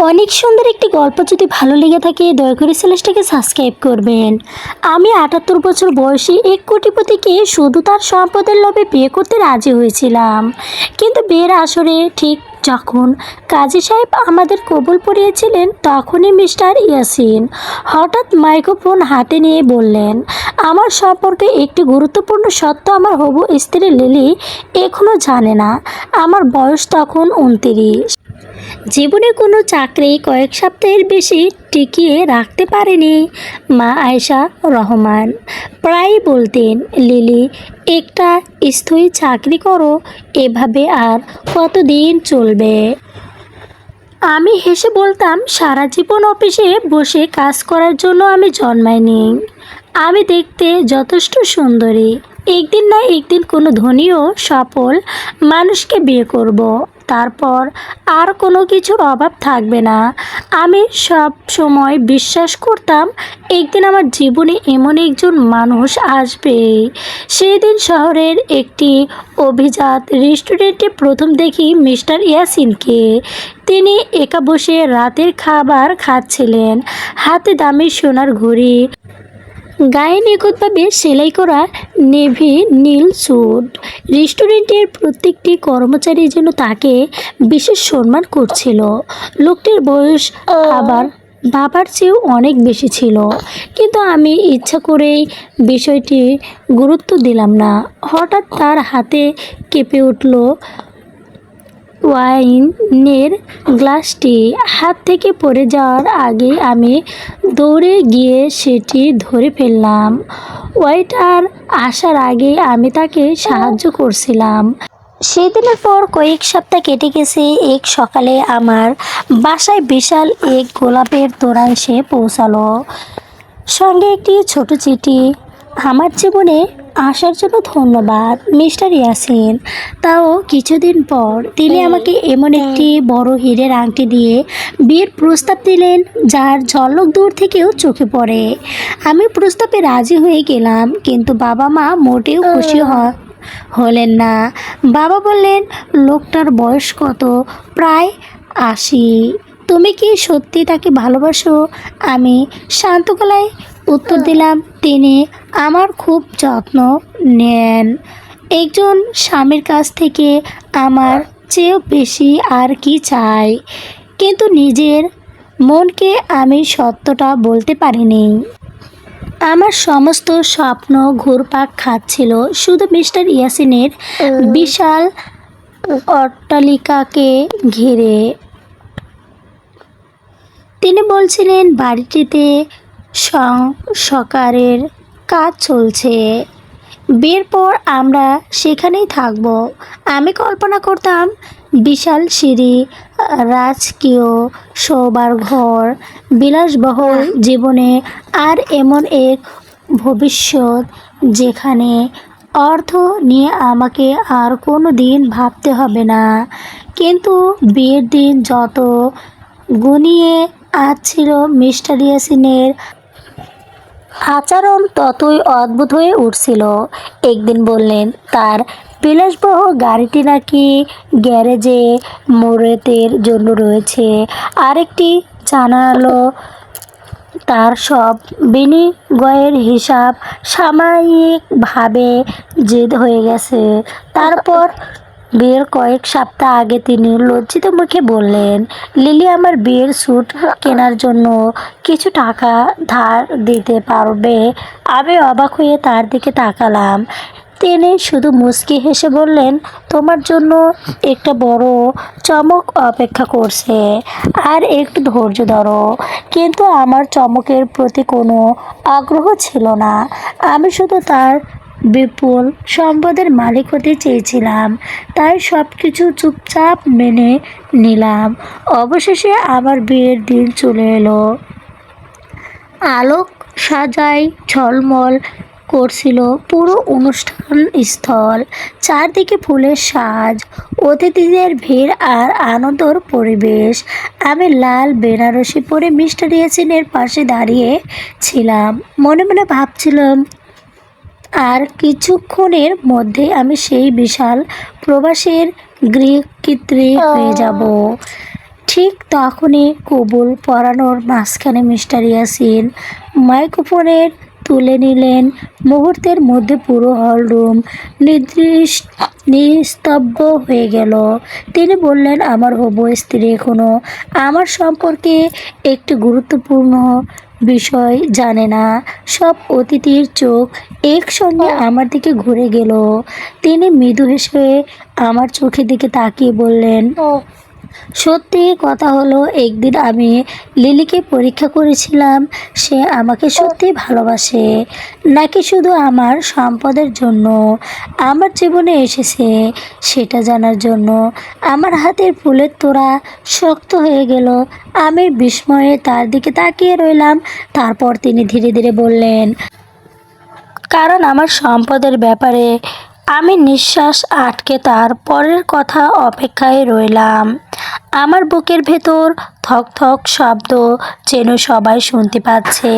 অনেক সুন্দর একটি গল্প যদি ভালো লেগে থাকে দয়া করে চ্যানেলটাকে সাবস্ক্রাইব করবেন। আমি ৭৮ বছর বয়সী এক কোটিপতিকে শুধু তার সম্পদের লোভে বিয়ে করতে রাজি হয়েছিলাম, কিন্তু বিয়ের আসরে ঠিক যখন কাজী সাহেব আমাদের কবুল পড়িয়েছিলেন তখনই মিস্টার ইয়াসিন হঠাৎ মাইক্রোফোন হাতে নিয়ে বললেন, আমার সম্পর্কে একটি গুরুত্বপূর্ণ সত্য আমার হবু স্ত্রী লিলি এখনও জানে না। আমার বয়স তখন ২৯। জীবনে কোনো চাকরি কয়েক সপ্তাহের বেশি টিকিয়ে রাখতে পারেনি। মা আয়েশা রহমান প্রায় বলতেন, লিলি একটা স্থায়ী চাকরি করো, এভাবে আর কতদিন চলবে? আমি হেসে বলতাম, সারা জীবন অফিসে বসে কাজ করার জন্য আমি জন্মাইনি। আমি দেখতে যথেষ্ট সুন্দরী, একদিন না একদিন কোনো ধনী ও সফল মানুষকে বিয়ে করব। তারপর আর কোনো কিছুর অভাব থাকবে না। আমি সব সময় বিশ্বাস করতাম একদিন আমার জীবনে এমন একজন মানুষ আসবে। সেই দিন শহরের একটি অভিজাত রেস্টুরেন্টে প্রথম দেখি মিস্টার ইয়াসিনকে। তিনি একা বসে রাতের খাবার খাচ্ছিলেন, হাতে দামি সোনার ঘড়ি, গায়ে নিখুঁতভাবে সেলাই করা নেভি নীল স্যুট। রেস্টুরেন্টের প্রত্যেকটি কর্মচারী যেন তাকে বিশেষ সম্মান করছিল। লোকটির বয়স আবার বাবার চেয়েও অনেক বেশি ছিল, কিন্তু আমি ইচ্ছা করেই বিষয়টি গুরুত্ব দিলাম না। হঠাৎ তার হাতে কেঁপে উঠল ওয়াইনের গ্লাসটি। হাত থেকে পড়ে যাওয়ার আগে আমি দৌড়ে গিয়ে সেটি ধরে ফেললাম। ওয়েটার আসার আগে আমি তাকে সাহায্য করছিলাম। সেদিনের পর কয়েক সপ্তাহ কেটে গেছে। এক সকালে আমার বাসায় বিশাল এক গোলাপের তোড়া এসে পৌঁছালো, সঙ্গে একটি ছোট চিঠি। আমার জীবনে আসার জন্য ধন্যবাদ মিস্টার ইয়াসিন। তাও কিছুদিন পর তিনি আমাকে এমন একটি বড় হীরের আংটি দিয়ে বিয়ের প্রস্তাব দিলেন যার ঝলক দূর থেকেও চোখে পড়ে। আমি প্রস্তাবে রাজি হয়ে গেলাম, কিন্তু বাবা মা মোটেও খুশি হলেন না। বাবা বললেন, লোকটার বয়স কত? প্রায় ৮০। তুমি কি সত্যি তাকে ভালোবাসো? আমি শান্ত গলায় উত্তর দিলাম, তিনি আমার খুব যত্ন নেন। একজন স্বামীর কাছ থেকে আমার চেয়েও বেশি আর কি চাই? কিন্তু নিজের মনকে আমি সত্যটা বলতে পারিনি। আমার সমস্ত স্বপ্ন ঘুরপাক খাচ্ছিল শুধু মিস্টার ইয়াসিনের বিশাল অট্টালিকাকে ঘিরে। তিনি বলছিলেন বাড়িটিতে সংস্কারের কাজ চলছে, বিয়ের পর আমরা সেখানেই থাকব। আমি কল্পনা করতাম বিশাল সিঁড়ি, রাজকীয় শোবার ঘর, বিলাসবহুল জীবনে, আর এমন এক ভবিষ্যৎ যেখানে অর্থ নিয়ে আমাকে আর কোনো দিন ভাবতে হবে না। কিন্তু বিয়ের দিন যত ঘনিয়ে আসছিল মিস্টার ইয়াসিনের আচরণ ততই অদ্ভুত হয়ে উঠছিল। একদিন বললেন তার বিলাসবহুল গাড়িটি নাকি গ্যারেজে মেরামতের জন্য রয়েছে। আরেকটি জানালো তার সব বিনিয়োগের হিসাব সাময়িকভাবে জেদ হয়ে গেছে। তারপর বিয়ের কয়েক সপ্তাহ আগে তিনি লজ্জিত মুখে বললেন, লিলি আমার বিয়ের স্যুট কেনার জন্য কিছু টাকা ধার দিতে পারবে? আমি অবাক হয়ে তার দিকে তাকালাম। তিনি শুধু মুচকি হেসে বললেন, তোমার জন্য একটা বড় চমক অপেক্ষা করছে, আর একটু ধৈর্য ধরো। কিন্তু আমার চমকের প্রতি কোনো আগ্রহ ছিল না। আমি শুধু তার বিপুল সম্পদের মালিক হতে চেয়েছিলাম, তাই সব কিছু চুপচাপ মেনে নিলাম। অবশেষে আমার বিয়ের দিন চলে এলো। আলোক সাজায় ঝলমল করছিল পুরো অনুষ্ঠান স্থল। চারদিকে ফুলের সাজ, অতিথিদের ভিড় আর আনন্দর পরিবেশ। আমি লাল বেনারসি পরে মিস্টার ইয়াসিনের পাশে দাঁড়িয়ে ছিলাম, মনে মনে ভাবছিলাম আর কিছুক্ষণের মধ্যে আমি সেই বিশাল প্রবাসের গৃহকর্ত্রী হয়ে যাব। ঠিক তখনই কবুল পরানোর মাঝখানে মিস্টার ইয়াসিন মাইক্রোফোনের তুলে নিলেন। মুহূর্তের মধ্যে পুরো হলরুম নিস্তব্ধ হয়ে গেল। তিনি বললেন, আমার হবু স্ত্রী এখনো আমার সম্পর্কে একটি গুরুত্বপূর্ণ বিষয় জানে না। সব অতিথির চোখ একসঙ্গে আমার দিকে ঘুরে গেল। তিনি মৃদু হেসে আমার চোখের দিকে তাকিয়ে বললেন, সত্যি কথা হলো, একদিন আমি লিলিকে পরীক্ষা করেছিলাম সে আমাকে সত্যি ভালোবাসে নাকি শুধু আমার সম্পদের জন্য আমার জীবনে এসেছে সেটা জানার জন্য। আমার হাতের ফুলের তোড়া শক্ত হয়ে গেল। আমি বিস্ময়ে তার দিকে তাকিয়ে রইলাম। তারপর তিনি ধীরে ধীরে বললেন, কারণ আমার সম্পদের ব্যাপারে আমি নিঃশ্বাস আটকে তার পরের কথা অপেক্ষায় রইলাম। আমার বুকের ভেতর থক থক শব্দ যেন সবাই শুনতে পাচ্ছে।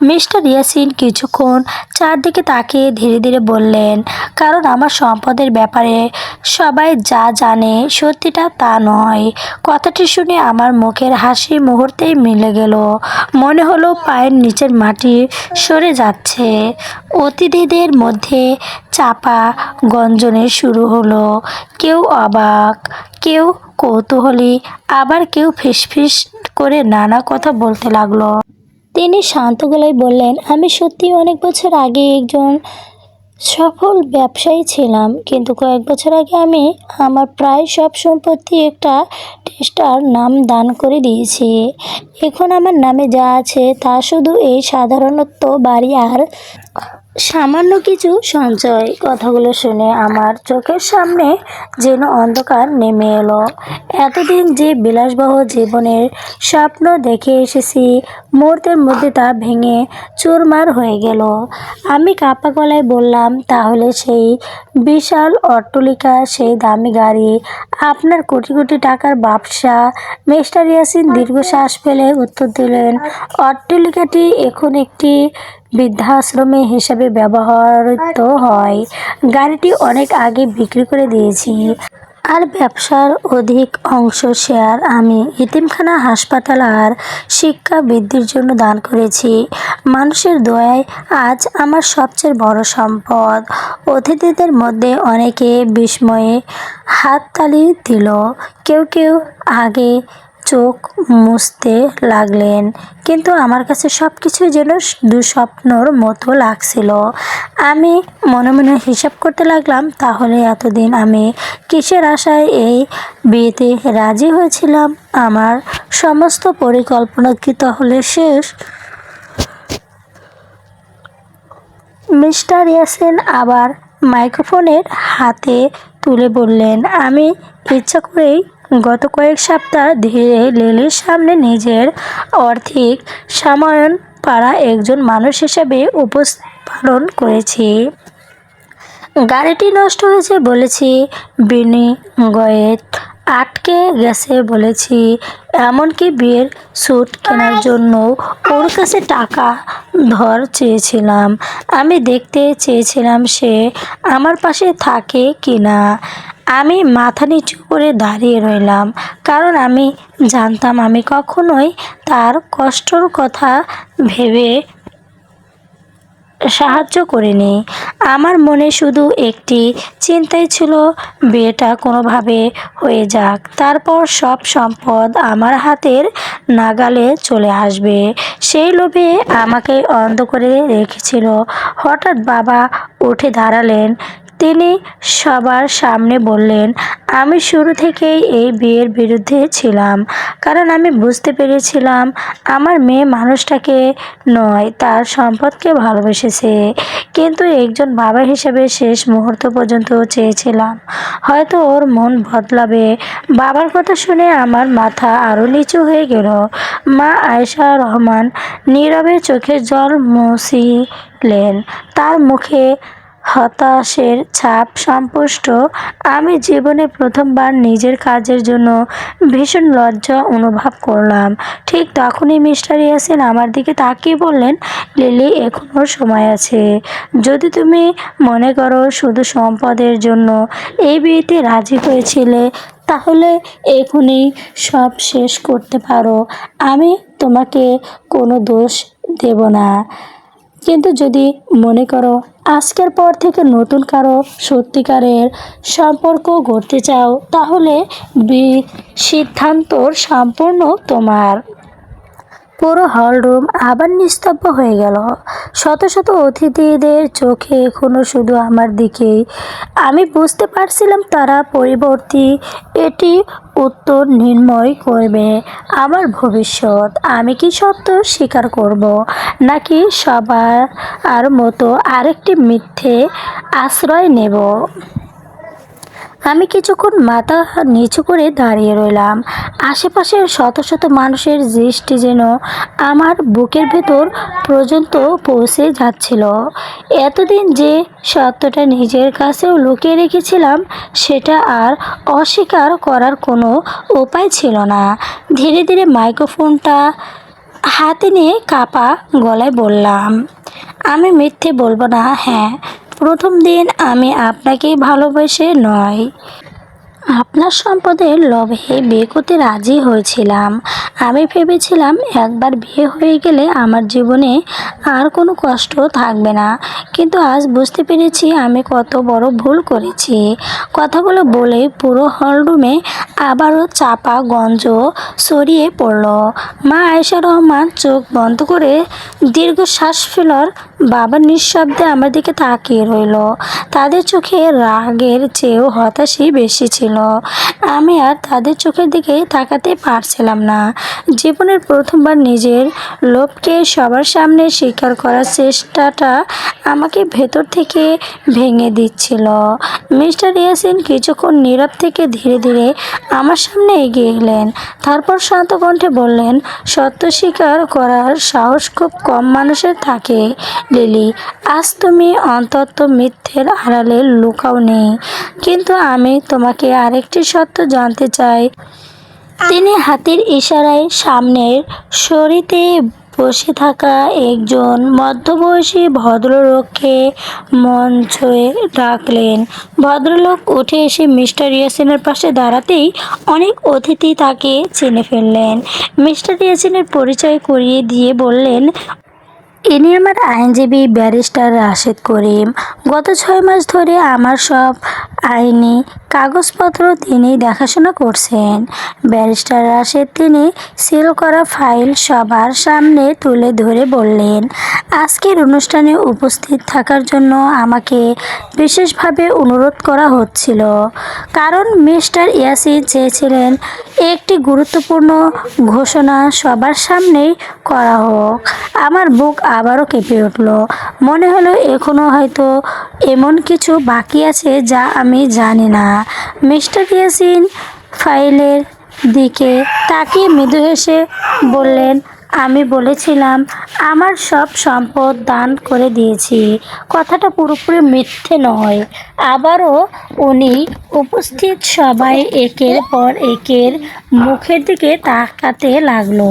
মিস্টার ইয়াসিন কিছুক্ষণ চারদিকে তাকিয়ে ধীরে ধীরে বললেন, কারণ আমার সম্পদের ব্যাপারে সবাই যা জানে সত্যিটা তা নয়। কথাটি শুনে আমার মুখের হাসি মুহূর্তেই মিলে গেল। মনে হলো পায়ের নিচের মাটি সরে যাচ্ছে। অতিথিদের মধ্যে চাপা গঞ্জনে শুরু হলো। কেউ অবাক, কেউ কৌতূহলী, আবার কেউ ফিসফিস করে নানা কথা বলতে লাগলো। তিনি শান্ত গলায় বললেন, আমি সত্যি অনেক বছর আগে একজন সফল ব্যবসায়ী ছিলাম, কিন্তু কয়েক বছর আগে আমি আমার প্রায় সব সম্পত্তি একটা টেস্টার নাম দান করে দিয়েছি। এখন আমার নামে যা আছে তা শুধু এই সাধারণত্ব বাড়ি আর সামান্য কিছু সঞ্চয়। কথাগুলো শুনে আমার চোখের সামনে যেন অন্ধকার নেমে এলো। এতদিন যে বিলাসবহ জীবনের স্বপ্ন দেখে এসেছি, মুহূর্তের মধ্যে তা ভেঙে চুরমার হয়ে গেল। আমি কাঁপা গলায় বললাম, তাহলে সেই বিশাল অট্টালিকা, সেই দামি গাড়ি, আপনার কোটি কোটি টাকার ব্যবসা? মিস্টার ইয়াসিন দীর্ঘশ্বাস ফেলে উত্তর দিলেন, অট্টালিকাটি এখন একটি বৃদ্ধাশ্রমে হিসেবে ব্যবহৃত হয়। গাড়িটি অনেক আগে বিক্রি করে দিয়েছি, আর ব্যবসার অধিক অংশ শেয়ার আমি এতিমখানা, হাসপাতাল আর শিক্ষা বৃদ্ধির জন্য দান করেছি। মানুষের দয়াই আজ আমার সবচেয়ে বড় সম্পদ। অতিথিদের মধ্যে অনেকে বিস্ময়ে হাততালি দিল। কেউ কেউ আগে চোখ মুছতে লাগলেন, কিন্তু আমার কাছে সব কিছু যেন দুঃস্বপ্নর মতো লাগছিল। আমি মনে মনে হিসাব করতে লাগলাম, তাহলে এতদিন আমি কিসের আশায় এই বিয়েতে রাজি হয়েছিলাম? আমার সমস্ত পরিকল্পনা কি তাহলে শেষ? মিস্টার ইয়াসিন আবার মাইক্রোফোনের হাতে তুলে বললেন, আমি ইচ্ছা করেই গত কয়েক সপ্তাহ ধরে লিলির সামনে নিজের আর্থিক সাময়ন পাড়া একজন মানুষ হিসেবে উপস্থাপন করেছি। গাড়িটি নষ্ট হয়েছে বলেছি, বিনিময়ে আটকে গেছে বলেছি, এমনকি বিয়ের স্যুট কেনার জন্য ওর কাছে টাকা ধার চেয়েছিলাম। আমি দেখতে চেয়েছিলাম সে আমার পাশে থাকে কিনা। আমি মাথা নিচু করে দাঁড়িয়ে রইলাম, কারণ আমি জানতাম আমি কখনোই তার কষ্টর কথা ভেবে সাহায্য করিনি। আমার মনে শুধু একটি চিন্তাই ছিল, বিয়েটা কোনোভাবে হয়ে যাক, তারপর সব সম্পদ আমার হাতের নাগালে চলে আসবে। সেই লোভে আমাকে অন্ধ করে রেখেছিল। হঠাৎ বাবা উঠে দাঁড়ালেন। তিনি সবার সামনে বললেন, আমি শুরু থেকেই এই বিয়ের বিরুদ্ধে ছিলাম, কারণ আমি বুঝতে পেরেছিলাম আমার মেয়ে মানুষটাকে নয়, তার সম্পদকে ভালোবেসেছে। কিন্তু একজন বাবা হিসেবে শেষ মুহূর্ত পর্যন্ত চেয়েছিলাম হয়তো ওর মন বদলাবে। বাবার কথা শুনে আমার মাথা আরও নিচু হয়ে গেল। মা আয়েশা রহমান নীরবে চোখের জল মুছলেন। তার মুখে হতাশের ছাপ স্পষ্ট। আমি জীবনে প্রথমবার নিজের কাজের জন্য ভীষণ লজ্জা অনুভব করলাম। ঠিক তখনই মিস্টার ইয়াসিন আমার দিকে তাকিয়ে বললেন, লিলি, এখনো সময় আছে। যদি তুমি মনে করো শুধু সম্পদের জন্য এই বিয়েতে রাজি হয়েছিলে, তাহলে এখনই সব শেষ করতে পারো, আমি তোমাকে কোনো দোষ দেব না। কিন্তু যদি মনে করো আজকের পর থেকে নতুন কারো সত্যিকারের সম্পর্ক গড়তে চাও, তাহলে সিদ্ধান্ত সম্পূর্ণ তোমার। পুরো হলরুম আবার নিস্তব্ধ হয়ে গেল। শত শত অতিথিদের চোখে এখনো শুধু আমার দিকেই। আমি বুঝতে পারছিলাম তারা পরিবর্তী এটি উত্তর নির্ণয় করবে আমার ভবিষ্যৎ। আমি কি সত্য স্বীকার করব, নাকি সবার আর মতো আরেকটি মিথ্যে আশ্রয় নেব? আমি কিছুক্ষণ মাথা নিচু করে দাঁড়িয়ে রইলাম। আশেপাশের শত শত মানুষের দৃষ্টি যেন আমার বুকের ভেতর পর্যন্ত পৌঁছে যাচ্ছিল। এতদিন যে সত্যটা নিজের কাছেও লুকিয়ে রেখেছিলাম, সেটা আর অস্বীকার করার কোনো উপায় ছিল না। ধীরে ধীরে মাইক্রোফোনটা হাতে নিয়ে কাঁপা গলায় বললাম, আমি মিথ্যে বলবো না। হ্যাঁ, প্রথম দিন আমি আপনাকে ভালোবেসে নয়, আপনার সম্পদের লোভে বিয়ে করতে রাজি হয়েছিলাম। আমি ভেবেছিলাম একবার বিয়ে হয়ে গেলে আমার জীবনে আর কোনো কষ্ট থাকবে না। কিন্তু আজ বুঝতে পেরেছি আমি কত বড় ভুল করেছি। কথাগুলো বলে পুরো হলরুমে আবারও চাপা গঞ্জ ছড়িয়ে পড়ল। মা আয়েশা রহমান চোখ বন্ধ করে দীর্ঘশ্বাস ফেলার বাবা নিঃশব্দে আমার দিকে তাকিয়ে রইল। তাদের চোখে রাগের চেয়েও হতাশই বেশি ছিল। আমি আর তাদের চোখের দিকে তাকাতে পারছিলাম না। জীবনের প্রথমবার নিজের লোভকে সবার সামনে স্বীকার করার চেষ্টাটা আমাকে ভেতর থেকে ভেঙে দিচ্ছিল। মিস্টার ইয়াসিন কিছুক্ষণ নীরব থেকে ধীরে ধীরে আমার সামনে এগিয়ে এলেন। তারপর শান্ত কণ্ঠে বললেন, সত্য স্বীকার করার সাহস খুব কম মানুষের থাকে লিলি। আজ তুমি অন্তত মিথ্যের আড়ালে লুকাও নেই। কিন্তু আমি তোমাকে আরেকটি সত্য জানতে চাই। তিনি হাতের ইশারায় সামনের সারিতে বসে থাকা একজন মধ্যবয়সী ভদ্রলোককে মঞ্চে ডাকলেন। ভদ্রলোক উঠে এসে মিস্টার ইয়াসিনের পাশে দাঁড়াতেই অনেক অতিথি তাকে চিনে ফেললেন। মিস্টার ইয়াসিনের পরিচয় করিয়ে দিয়ে বললেন, ইনি আমার আইনজীবী ব্যারিস্টার রাশেদ করিম। গত 6 মাস ধরে আমার সব আইনি কাগজপত্র তিনি দেখাশোনা করছেন। ব্যারিস্টার রাশেদ তিনি সিল করা ফাইল সবার সামনে তুলে ধরে বললেন, আজকের অনুষ্ঠানে উপস্থিত থাকার জন্য আমাকে বিশেষভাবে অনুরোধ করা হচ্ছিল। কারণ মিস্টার ইয়াসিন চেয়েছিলেন একটি গুরুত্বপূর্ণ ঘোষণা সবার সামনেই করা হোক। আমার বুক আবারও কেঁপে উঠল। মনে হলো এখনও হয়তো এমন কিছু বাকি আছে যা আমি জানি না। মিস্টার ইয়াসিন ফাইলের দিকে তাকিয়ে মৃদু হেসে বললেন, আমি বলেছিলাম আমার সব সম্পদ দান করে দিয়েছি। কথাটা পুরোপুরি মিথ্যে নয়। আবারও উনি উপস্থিত সবাই একের পর একের মুখের দিকে তাকাতে লাগলো।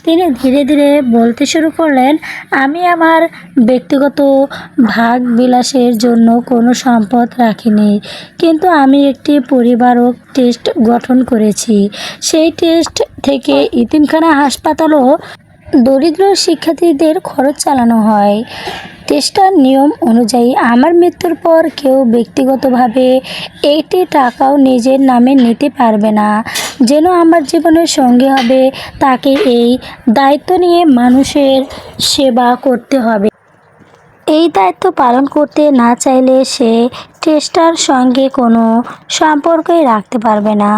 তিনি ধীরে ধীরে বলতে শুরু করলেন, আমি আমার ব্যক্তিগত ভাগ বিলাসের জন্য কোনো সম্পদ রাখিনি। কিন্তু আমি একটি পরিবারক ট্রাস্ট গঠন করেছি। সেই ট্রাস্ট থেকে ইতিমখানা হাসপাতাল ও দরিদ্র শিক্ষার্থীদের খরচ চালানো হয়। ট্রাস্টের নিয়ম অনুযায়ী আমার মৃত্যুর পর কেউ ব্যক্তিগতভাবে একটি টাকাও নিজের নামে নিতে পারবে না। যেন আমার জীবনের সঙ্গী হবে, তাকে এই দায়িত্ব নিয়ে মানুষের সেবা করতে হবে। এই দায়িত্ব পালন করতে না চাইলে সে ট্রাস্টের সঙ্গে কোনো সম্পর্কই রাখতে পারবে না।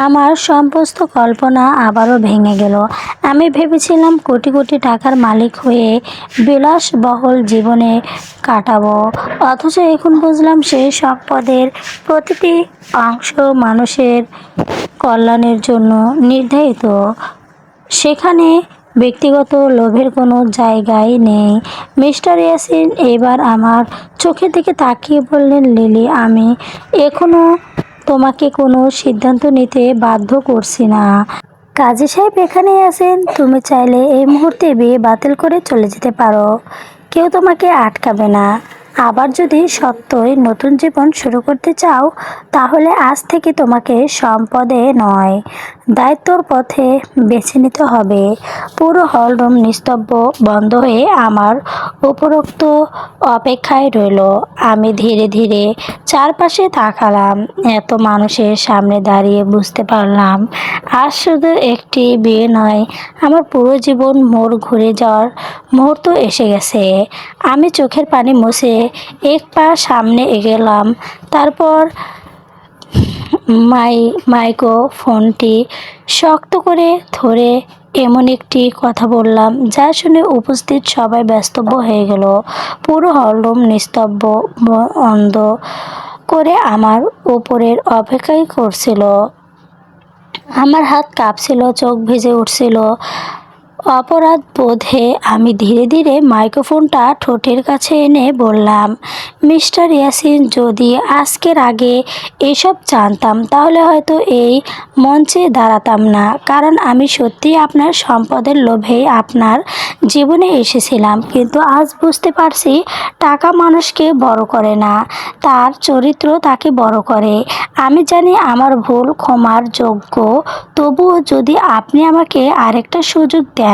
আমার সমস্ত কল্পনা আবারও ভেঙে গেল। আমি ভেবেছিলাম কোটি কোটি টাকার মালিক হয়ে বিলাসবহুল জীবনে কাটাবো, অথচ এখন বুঝলাম সেই সম্পদের প্রতিটি অংশ মানুষের কল্যাণের জন্য নির্ধারিত। সেখানে ব্যক্তিগত লোভের কোনো জায়গাই নেই। মিস্টার ইয়াসিন এবার আমার চোখের দিকে তাকিয়ে বললেন, লিলি, আমি এখনও তোমাকে কোনো সিদ্ধান্ত নিতে বাধ্য করছি না। কাজী সাহেব এখানেই আছেন, তুমি চাইলে এই মুহূর্তে বিয়ে বাতিল করে চলে যেতে পারো। কেউ তোমাকে আটকাবে না। আবার যদি সত্যই নতুন জীবন শুরু করতে চাও, তাহলে আজ থেকে তোমাকে সম্পদে নয়, দায়িত্বর পথে বেছে নিতে হবে। পুরো হলরুম নিস্তব্ধ বন্ধ হয়ে আমার উপরোক্ত অপেক্ষায় রইল। আমি ধীরে ধীরে চারপাশে তাকালাম। এত মানুষের সামনে দাঁড়িয়ে বুঝতে পারলাম আজ শুধু একটি বিয়ে নয়, আমার পুরো জীবন মোড় ঘুরে যাওয়ার মুহূর্ত এসে গেছে। আমি চোখের পানি মুছে এক পা সামনে এগোলাম। তারপর মাইক্রোফোনটি শক্ত করে ধরে এমন একটি কথা বললাম যা শুনে উপস্থিত সবাই ব্যস্তব্য হয়ে গেল। পুরো হলরুম নিস্তব্ধ বন্ধ করে আমার উপরের অপেক্ষাই করছিল। আমার হাত কাঁপছিল, চোখ ভিজে উঠছিল। অপরাধ বোধে আমি ধীরে ধীরে মাইক্রোফোনটা ঠোঁটের কাছে এনে বললাম, মিস্টার ইয়াসিন, যদি আজকের আগে এসব জানতাম তাহলে হয়তো এই মঞ্চে দাঁড়াতাম না। কারণ আমি সত্যিই আপনার সম্পদের লোভে আপনার জীবনে এসেছিলাম। কিন্তু আজ বুঝতে পারছি টাকা মানুষকে বড় করে না, তার চরিত্র তাকে বড় করে। আমি জানি আমার ভুল ক্ষমার যোগ্য, তবুও যদি আপনি আমাকে আরেকটা সুযোগ দেন,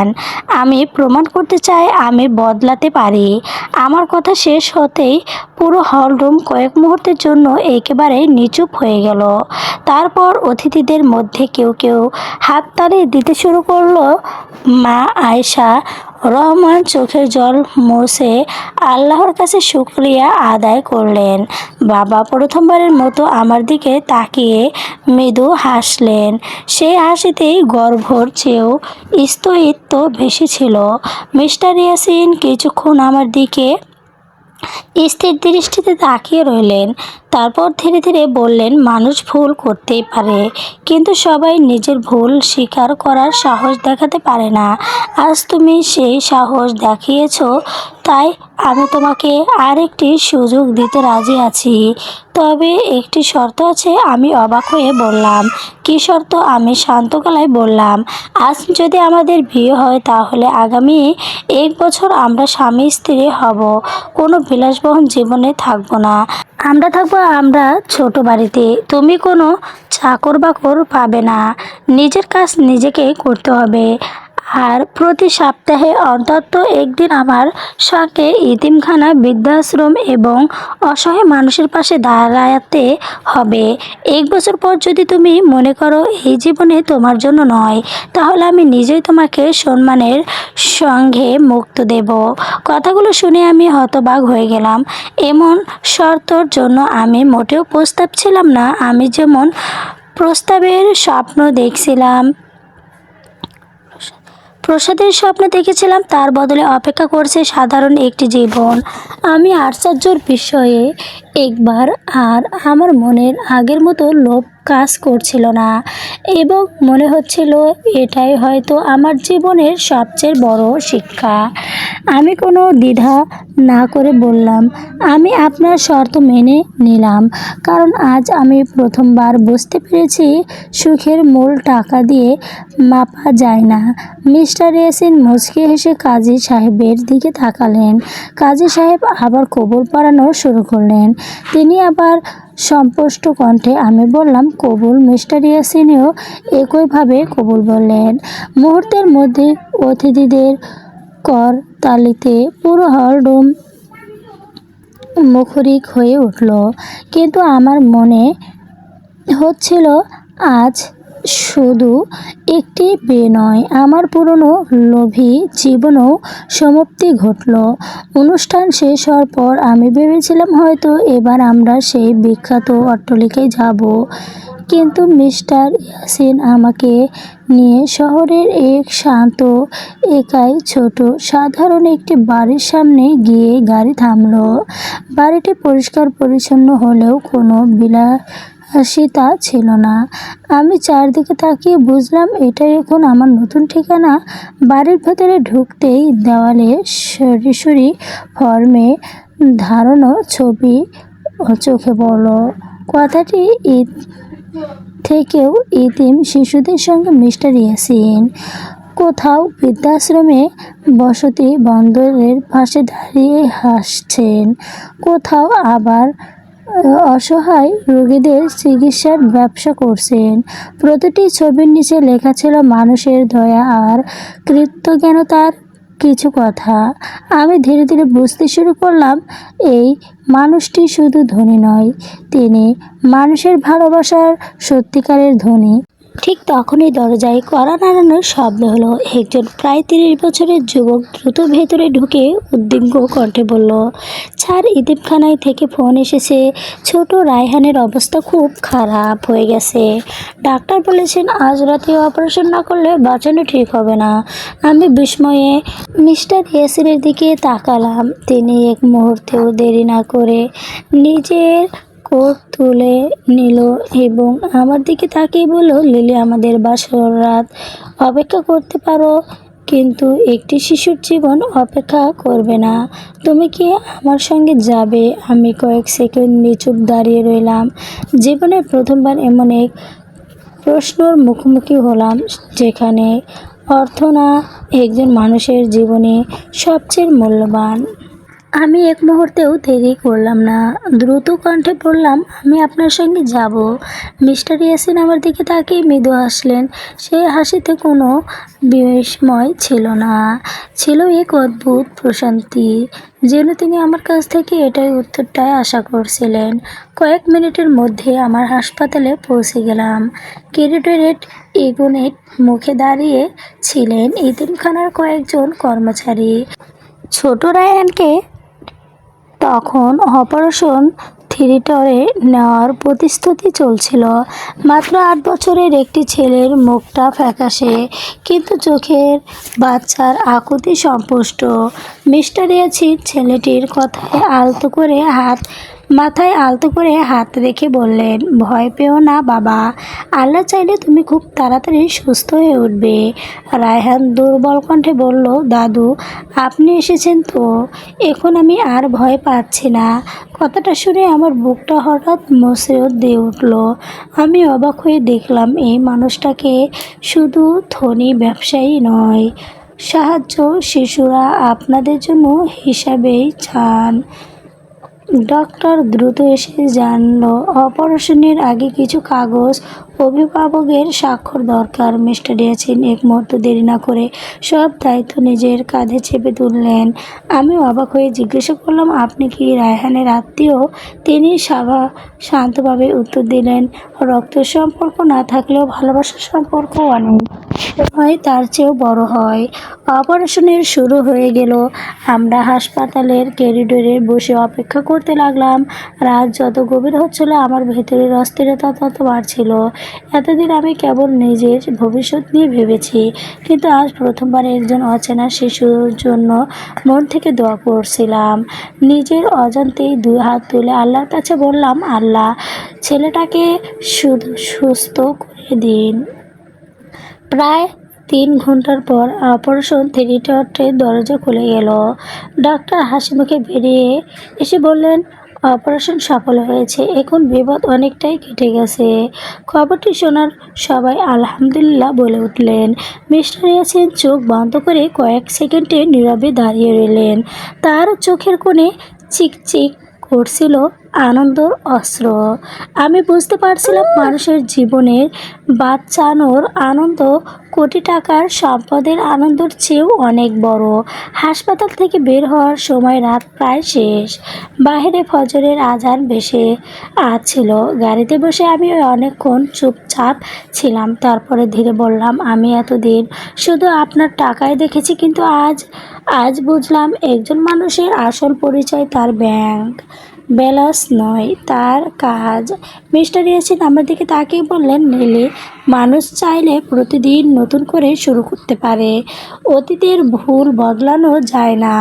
আমি প্রমাণ করতে চাই আমি বদলাতে পারি। আমার কথা শেষ হতেই পুরো হলরুম কয়েক মুহূর্তের জন্য একেবারে নিচুপ হয়ে গেল। তারপর অতিথিদের মধ্যে কেউ কেউ হাততালি দিতে শুরু করলো। মা আয়েশা রহমান চোখের জল মুছে আল্লাহর কাছে শুকরিয়া আদায় করলেন। বাবা প্রথমবারের মতো আমার দিকে তাকিয়ে মৃদু হাসলেন। সেই হাসিতেই গর্ভর চেয়েও স্তয়িত্ব বেশি ছিল। মিস্টার ইয়াসিন কিছুক্ষণ আমার দিকে স্থির দৃষ্টিতে তাকিয়ে রইলেন। তারপর ধীরে ধীরে বললেন, মানুষ ভুল করতেই পারে, কিন্তু সবাই নিজের ভুল স্বীকার করার সাহস দেখাতে পারে না। আজ তুমি সেই সাহস দেখিয়েছ, তাই আমি তোমাকে আরেকটি সুযোগ দিতে রাজি আছি। তবে একটি শর্ত আছে। আমি অবাক হয়ে বললাম, কী শর্ত? আমি শান্ত গলায় বললাম, আজ যদি আমাদের বিয়ে হয় তাহলে আগামী 1 বছর আমরা স্বামী স্ত্রী হব, কোনো বিলাসবহুল জীবনে থাকবো না। আমরা থাকবো আমরা ছোট বাড়িতে। তুমি কোনো চাকর বাকর পাবে না, নিজের কাজ নিজেকেই করতে হবে। আর প্রতি সপ্তাহে অন্তত একদিন আমার সঙ্গে এতিমখানা, বৃদ্ধাশ্রম এবং অসহায় মানুষের পাশে দাঁড়াতে হবে। 1 বছর পর যদি তুমি মনে করো এই জীবনে তোমার জন্য নয়, তাহলে আমি নিজেই তোমাকে সম্মানের সঙ্গে মুক্ত দেব। কথাগুলো শুনে আমি হতবাক হয়ে গেলাম। এমন শর্তর জন্য আমি মোটেও প্রস্তাব ছিলাম না। আমি যেমন প্রস্তাবের স্বপ্ন দেখছিলাম, প্রসাদের স্বপ্ন দেখেছিলাম, তার বদলে অপেক্ষা করছে সাধারণ একটি জীবন। আমি আশ্চর্যের বিষয়ে একবার আর আমার মনের আগের মতো লোভ কাজ করছিল না, এবং মনে হচ্ছিল এটাই হয়তো আমার জীবনের সবচেয়ে বড় শিক্ষা। আমি কোনো দ্বিধা না করে বললাম, আমি আপনার শর্ত মেনে নিলাম, কারণ আজ আমি প্রথমবার বুঝতে পেরেছি সুখের মূল টাকা দিয়ে মাপা যায় না। মিস্টার ইয়াসিন মুচকি হেসে কাজী সাহেবের দিকে তাকালেন। কাজী সাহেব আবার কবুল পড়ানো শুরু করলেন। তিনি আবার স্পষ্ট কণ্ঠে, আমি বললাম কবুল। মিস্টার ইয়াসিনও একইভাবে কবুল বললেন। মুহূর্তের মধ্যে অতিথিদের করতালিতে পুরো হলরুম মুখরিত হয়ে উঠল। কিন্তু আমার মনে হচ্ছিল আজ শুধু একটি বিয়ে নয়, আমার পুরনো লোভী জীবনেও সমাপ্তি ঘটল। অনুষ্ঠান শেষ হওয়ার পর আমি ভেবেছিলাম হয়তো এবার আমরা সেই বিখ্যাত অট্টালিকায় যাব, কিন্তু মিস্টার ইয়াসিন আমাকে নিয়ে শহরের এক শান্ত, একাই ছোট সাধারণ একটি বাড়ির সামনে গিয়ে গাড়ি থামলো। বাড়িটি পরিষ্কার পরিচ্ছন্ন হলেও কোনো বিলাসিতা ছিল না। আমি চারদিকে তাকিয়ে বুঝলাম এটাই এখন আমার নতুন ঠিকানা। বাড়ির ভেতরে ঢুকতেই দেওয়ালে সরাসরি ফর্মে ধারণা ছবি চোখে পড়ল। কথাটি থেকেও এতিম শিশুদের সঙ্গে মিস্টার ইয়াসিন। কোথাও বৃদ্ধাশ্রমে বসতি বন্দরের পাশে দাঁড়িয়ে হাসছেন, কোথাও আবার অসহায় রোগীদের চিকিৎসার ব্যবসা করছেন। প্রতিটি ছবির নিচে লেখা ছিল মানুষের দয়া আর কৃতজ্ঞতার কিছু কথা। আমি ধীরে ধীরে বুঝতে শুরু করলাম, এই মানুষটি শুধু ধনী নয়, তিনি মানুষের ভালোবাসার সত্যিকারের ধনী। ঠিক তখনই দরজায় কড়া নাড়ানোর শব্দ হলো। একজন প্রায় 30 বছরের যুবক দ্রুত ভেতরে ঢুকে উদ্বিগ্ন কণ্ঠে বলল, স্যার, ইতিমখানায় থেকে ফোন এসেছে। ছোট রায়হানের অবস্থা খুব খারাপ হয়ে গেছে। ডাক্তার বলেছেন আজ রাতে অপারেশন না করলে বাঁচানো ঠিক হবে না। আমি বিস্ময়ে মিস্টার ইয়াসিনের দিকে তাকালাম। তিনি এক মুহূর্তেও দেরি না করে নিজের কোট তুলে নিল এবং আমার দিকে তাকিয়ে বলল, লিলি, আমাদের বাসর রাত অপেক্ষা করতে পারো, কিন্তু একটি শিশুর জীবন অপেক্ষা করবে না। তুমি কি আমার সঙ্গে যাবে? আমি কয়েক সেকেন্ড নিচুপ দাঁড়িয়ে রইলাম। জীবনে প্রথমবার এমন এক প্রশ্নর মুখোমুখি হলাম যেখানে অর্থ না একজন মানুষের জীবনে সবচেয়ে মূল্যবান। আমি এক মুহূর্তেও দেরি করলাম না। দ্রুত কণ্ঠে বললাম, আমি আপনার সঙ্গে যাব। মিস্টার ইয়াসিন আমার দিকে তাকিয়ে মৃদু হাসলেন। সেই হাসিতে কোনো বিস্ময় ছিল না, ছিল এক অদ্ভুত প্রশান্তি, যেন তিনি আমার কাছ থেকে এটাই উত্তরটাই আশা করছিলেন। কয়েক মিনিটের মধ্যে আমার হাসপাতালে পৌঁছে গেলাম। করিডোরের এগোনের মুখে দাঁড়িয়ে ছিলেন এতিমখানার কয়েকজন কর্মচারী। ছোট রায়হানকে তখন অপারেশন থিয়েটারে নেওয়ার প্রস্তুতি চলছিল। মাত্র 8 বছরের একটি ছেলের মুখটা ফ্যাকাশে, কিন্তু চোখের বাচ্চার আকুতি স্পষ্ট। মিস্টার ইয়াসিন ছেলেটির মাথায় আলতো করে হাত রেখে বললেন, ভয় পেও না বাবা, আল্লাহ চাইলে তুমি খুব তাড়াতাড়ি সুস্থ হয়ে উঠবে। রায়হান দুর্বল কণ্ঠে বলল, দাদু, আপনি এসেছেন তো, এখন আমি আর ভয় পাচ্ছি না। কথাটা শুনে আমার বুকটা হঠাৎ মোচড় দিয়ে উঠল। আমি অবাক হয়ে দেখলাম, এই মানুষটাকে শুধু ধনী ব্যবসায়ী নয়, সাহায্য শিশুরা আপনাদের জন্য হিসাবেই চান। ডক্টর দ্রুত এসে জানলো, অপারেশনের আগে কিছু কাগজ, অভিভাবকের স্বাক্ষর দরকার। মিস্টার ইয়াসিন এক মুহূর্ত দেরি না করে সব দায়িত্ব নিজের কাঁধে চেপে তুললেন। আমি অবাক হয়ে জিজ্ঞাসা করলাম, আপনি কি রায়হানের আত্মীয়? তিনি শান্তভাবে উত্তর দিলেন, রক্তের সম্পর্ক না থাকলেও ভালোবাসার সম্পর্ক অনেক সময় তার চেয়েও বড় হয়। অপারেশনের শুরু হয়ে গেল। আমরা হাসপাতালের করিডোরে বসে অপেক্ষা করতে লাগলাম। রাত যত গভীর হচ্ছিল আমার ভেতরের অস্থিরতা তত বাড়ছিল। এতদিন আমি কেবল নিজের ভবিষ্যৎ নিয়ে ভেবেছি, কিন্তু আজ প্রথমবার একজন অচেনা শিশুর জন্য মন থেকে দোয়া করছিলাম। নিজের অজান্তেই 2 হাত তুলে আল্লাহর কাছে বললাম, আল্লাহ, ছেলেটাকে শুধু সুস্থ করে দিন। প্রায় 3 ঘন্টার পর অপারেশন থিয়েটারের দরজা খুলে গেল। ডাক্তার হাসিমুখে বেরিয়ে এসে বললেন, অপারেশন সফল হয়েছে, এখন বিপদ অনেকটাই কেটে গেছে। খবরটি শোনার সবাই আলহামদুলিল্লাহ বলে উঠলেন। মিস্টার ইয়াসিন চোখ বন্ধ করে কয়েক সেকেন্ডে নীরবে দাঁড়িয়ে রইলেন। তার চোখের কোণে চিকচিক করছিল আনন্দর অশ্রু। আমি বুঝতে পারছিলাম, মানুষের জীবনের বাঁচানোর আনন্দ কোটি টাকার সম্পদের আনন্দের চেয়েও অনেক বড়। হাসপাতাল থেকে বের হওয়ার সময় রাত প্রায় শেষ। বাইরে ফজরের আজান ভেসে আসছিল। গাড়িতে বসে আমি অনেকক্ষণ চুপচাপ ছিলাম। তারপরে ধীরে বললাম, আমি এতদিন শুধু আপনার টাকায় দেখেছি, কিন্তু আজ বুঝলাম একজন মানুষের আসল পরিচয় তার ব্যাংক ব্যালেন্স নয়, তার কাজ। মিস্টার ইয়াসিন আমার দিকে তাকিয়ে বললেন, লিলি, মানুষ চাইলে প্রতিদিন নতুন করে শুরু করতে পারে। অতীতের ভুল বদলানো যায় না,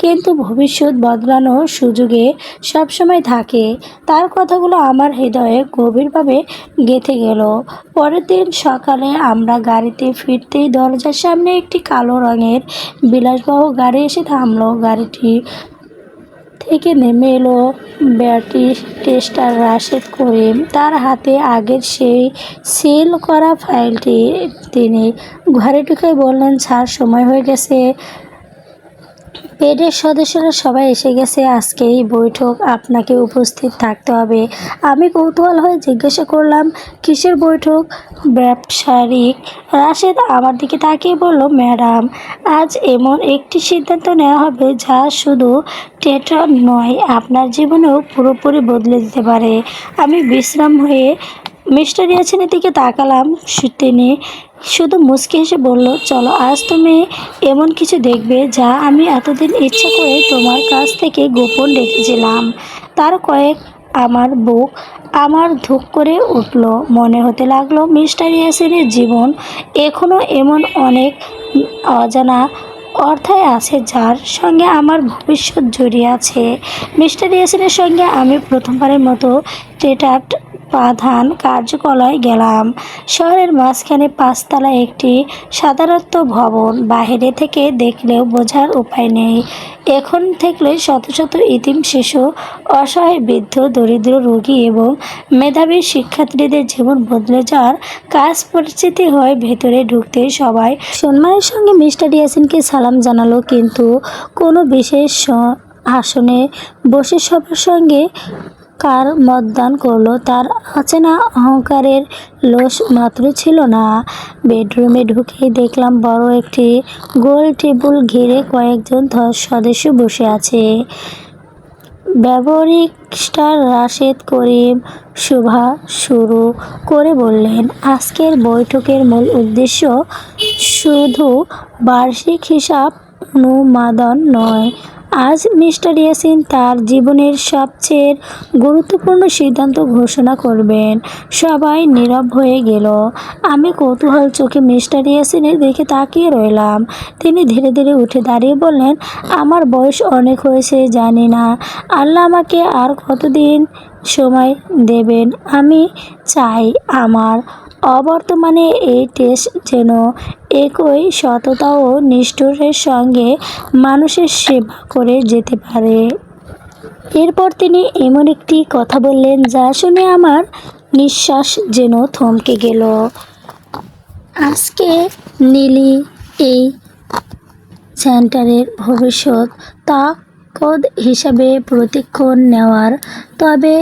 কিন্তু ভবিষ্যৎ বদলানোর সুযোগে সবসময় থাকে। তার কথাগুলো আমার হৃদয়ে গভীরভাবে গেঁথে গেল। পরের দিন সকালে আমরা গাড়িতে ফিরতেই দরজার সামনে একটি কালো রঙের বিলাসবহ গাড়ি এসে থামলো। গাড়িটি থেকে নেমে এলো ব্যারিস্টার রাশেদ করিম। তার হাতে আগের সেই সিল করা ফাইলটি। তিনি ঘরে ঢুকে বললেন, স্যার, সময় হয়ে গেছে। পেডের সদস্যরা সবাই এসে গেছে। আজকে এই বৈঠক, আপনাকে উপস্থিত থাকতে হবে। আমি কৌতূহল হয়ে জিজ্ঞাসা করলাম, কিসের বৈঠক? ব্যবসায়িক। রাশেদ আমার দিকে তাকিয়ে বলল, ম্যাডাম, আজ এমন একটি সিদ্ধান্ত নেওয়া হবে যা শুধু টেটর নয়, আপনার জীবনেও পুরোপুরি বদলে দিতে পারে। আমি বিশ্রাম হয়ে মিস্টার ইয়াসিনের দিকে তাকালাম। তিনি শুধু মুচকি হেসে বলল, চলো, আজ তুমি এমন কিছু দেখবে যা আমি এতদিন ইচ্ছা করে তোমার কাছ থেকে গোপন রেখেছিলাম। তার কয়েক আমার বুক আমার ধুক করে উঠল। মনে হতে লাগলো মিস্টার ইয়াসিনের জীবন এখনও এমন অনেক অজানা অর্থায় আছে যার সঙ্গে আমার ভবিষ্যৎ জড়িয়ে আছে। মিস্টার ইয়াসিনের সঙ্গে আমি প্রথমবারের মতো টেটাট প্রধান কার্যালয়ে গেলাম। শহরের মাঝখানে 5 তলা একটি সাধারণত ভবন। বাইরে থেকে দেখলেও বোঝার উপায় নেই এখন থেকে শত শত ইতিম শিশু, অসহায় বৃদ্ধ, দরিদ্র রোগী এবং মেধাবী শিক্ষার্থীদের জীবন বদলে যাওয়ার কাজ পরিচিতি হয়। ভেতরে ঢুকতে সবাই সম্মানের সঙ্গে মিস্টার ইয়াসিনকে সালাম জানালো, কিন্তু কোনো বিশেষ আসনে বসে সবার সঙ্গে কার মতদান করলো তার অচেনা অহংকারের লোষ মাত্র ছিল না। বেডরুমে ঢুকেই দেখলাম বড় একটি গোল টেবিল ঘিরে কয়েকজন সদস্য বসে আছে। ব্যারিস্টার রাশেদ করিম সভা শুরু করে বললেন, আজকের বৈঠকের মূল উদ্দেশ্য শুধু বার্ষিক হিসাব অনুমোদন নয়। আজ মিস্টার ইয়াসিন তার জীবনের সবচেয়ে গুরুত্বপূর্ণ সিদ্ধান্ত ঘোষণা করবেন। সবাই নীরব হয়ে গেল। আমি কৌতূহল চোখে মিস্টার ইয়াসিনের দিকে তাকিয়ে রইলাম। তিনি ধীরে ধীরে উঠে দাঁড়িয়ে বললেন, আমার বয়স অনেক হয়েছে, জানি না আল্লাহ আমাকে আর কতদিন সময় দেবেন। আমি চাই আমার অবর্তমানে এই টেস্ট যেন একই সততা ও নিষ্ঠুরের সঙ্গে মানুষের সেবা করে যেতে পারে। এরপর তিনি এমন একটি কথা বললেন যা শুনে আমার নিঃশ্বাস যেন থমকে গেল। আজকে নীলি এই সেন্টারের ভবিষ্যৎ তাকদ হিসাবে প্রশিক্ষণ নেওয়ার, তবে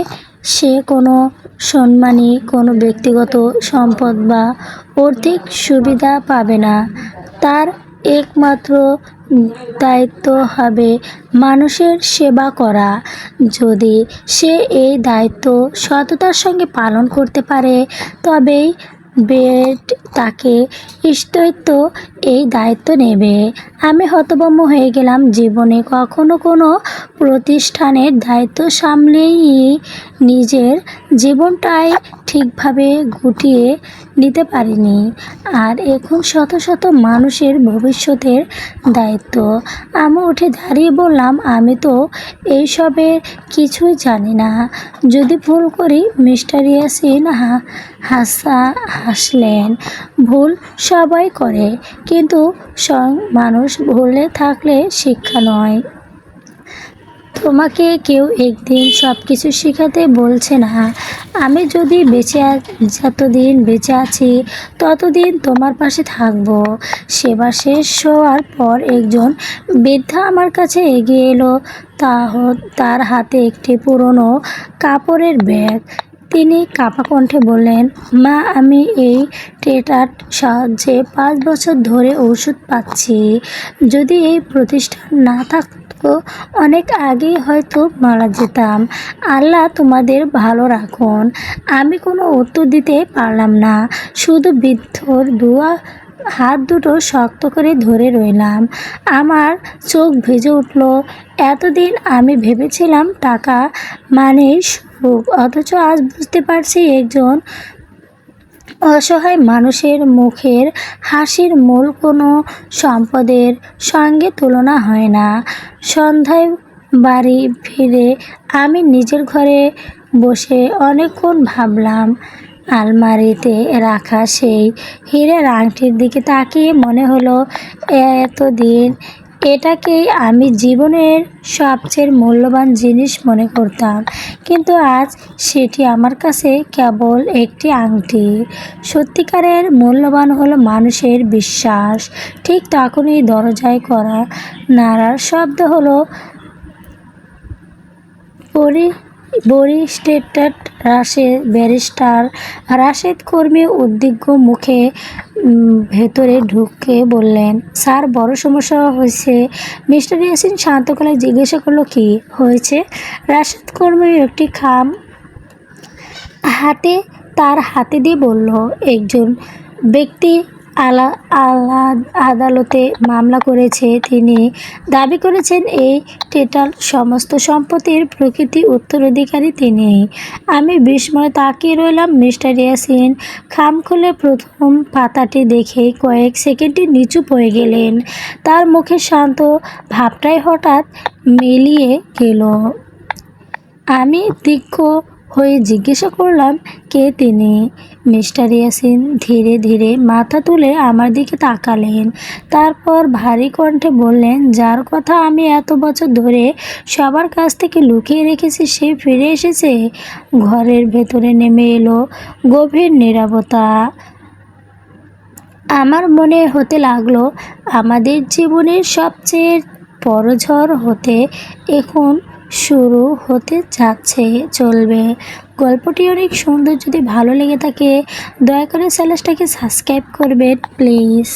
সে কোনো সম্মানী, কোনো ব্যক্তিগত সম্পদ বা আর্থিক সুবিধা পাবে না। তার একমাত্র দায়িত্ব হবে মানুষের সেবা করা। যদি সে এই দায়িত্ব সততার সঙ্গে পালন করতে পারে, তবেই বেড তাকে স্থায়িত্ব এই দায়িত্ব নেবে। আমি হতভম্ব হয়ে গেলাম। জীবনে কখনো কোনো প্রতিষ্ঠানের দায়িত্ব সামলেই নিজের জীবনটাই ঠিকভাবে গুটিয়ে নিতে পারিনি, আর এখন শত শত মানুষের ভবিষ্যতের দায়িত্ব। আমি উঠে দাঁড়িয়ে বললাম, আমি তো এইসবের কিছুই জানি না। যদি ভুল করি? মিস্টার ইয়াসিন হাসলেন। ভুল সবাই করে, কিন্তু মানুষ ভুলে থাকলে শিক্ষা নয়। তোমাকে কেউ একদিন সব কিছু শেখাতে বলছে না। আমি যদি যতদিন বেঁচে আছি ততদিন তোমার পাশে থাকব। সেবা শেষ হওয়ার পর একজন বৃদ্ধা আমার কাছে এগিয়ে এলো। তার হাতে একটি পুরনো কাপড়ের ব্যাগ। তিনি কাঁপা কণ্ঠে বললেন, মা, আমি এই টেটার সাহায্যে 5 বছর ধরে ওষুধ পাচ্ছি। যদি এই প্রতিষ্ঠান না থাকতো অনেক আগেই হয়তো মারা যেতাম। আল্লাহ তোমাদের ভালো রাখুন। আমি কোনো উত্তর দিতে পারলাম না, শুধু বৃদ্ধর হাত দুটো শক্ত করে ধরে রইলাম। আমার চোখ ভিজে উঠল। এতদিন আমি ভেবেছিলাম টাকা মানেই সুখ, অথচ আজ বুঝতে পারছি একজন অসহায় মানুষের মুখের হাসির মূল কোনো সম্পদের সঙ্গে তুলনা হয় না। সন্ধ্যায় বাড়ি ফিরে আমি নিজের ঘরে বসে অনেকক্ষণ ভাবলাম। আলমারিতে রাখা সেই হীরের আংটির দিকে তাকিয়ে মনে হলো, এতদিন এটাকেই আমি জীবনের সবচেয়ে মূল্যবান জিনিস মনে করতাম, কিন্তু আজ সেটি আমার কাছে কেবল একটি আংটি। সত্যিকারের মূল্যবান হলো মানুষের বিশ্বাস। ঠিক তখনই দরজায় করা নাড়ার শব্দ হলো। পরি বরিস্টেট ব্যারিস্টার রাশেদ কর্মী উদ্বিগ্ন মুখে ভেতরে ঢুকে বললেন, স্যার, বড় সমস্যা হয়েছে। মিস্টার ইয়াসিন শান্ত গলায় জিজ্ঞাসা করলো, কি হয়েছে? রাশেদ কর্মী একটি খাম হাতে তার হাতে দিয়ে বলল, একজন ব্যক্তি আদালতে মামলা করেছে। তিনি দাবি করেছেন এই টোটাল সমস্ত সম্পত্তির প্রকৃতি উত্তরাধিকারী তিনি। আমি বিস্ময়ে তাকিয়ে রইলাম। মিস্টার ইয়াসিন খাম খুলে প্রথম পাতাটি দেখে কয়েক সেকেন্ডে নিচু পড়ে গেলেন। তার মুখে শান্ত ভাবটাই হঠাৎ মিলিয়ে গেল। আমি তীক্ষ্ণ হয়ে জিজ্ঞাসা করলাম, কে তিনি? মিস্টার ইয়াসিন ধীরে ধীরে মাথা তুলে আমার দিকে তাকালেন। তারপর ভারী কণ্ঠে বললেন, যার কথা আমি এত বছর ধরে সবার কাছ থেকে লুকিয়ে রেখেছি সে ফিরে এসেছে। ঘরের ভেতরে নেমে এলো গভীর নীরবতা। আমার মনে হতে লাগলো আমাদের জীবনের সবচেয়ে বড় ঝড় হতে এখন শুরু হতে যাচ্ছে। চলবে। গল্পটি অনেক সুন্দর। যদি ভালো লেগে থাকে দয়া করে চ্যানেলটাকে সাবস্ক্রাইব করবেন প্লিজ।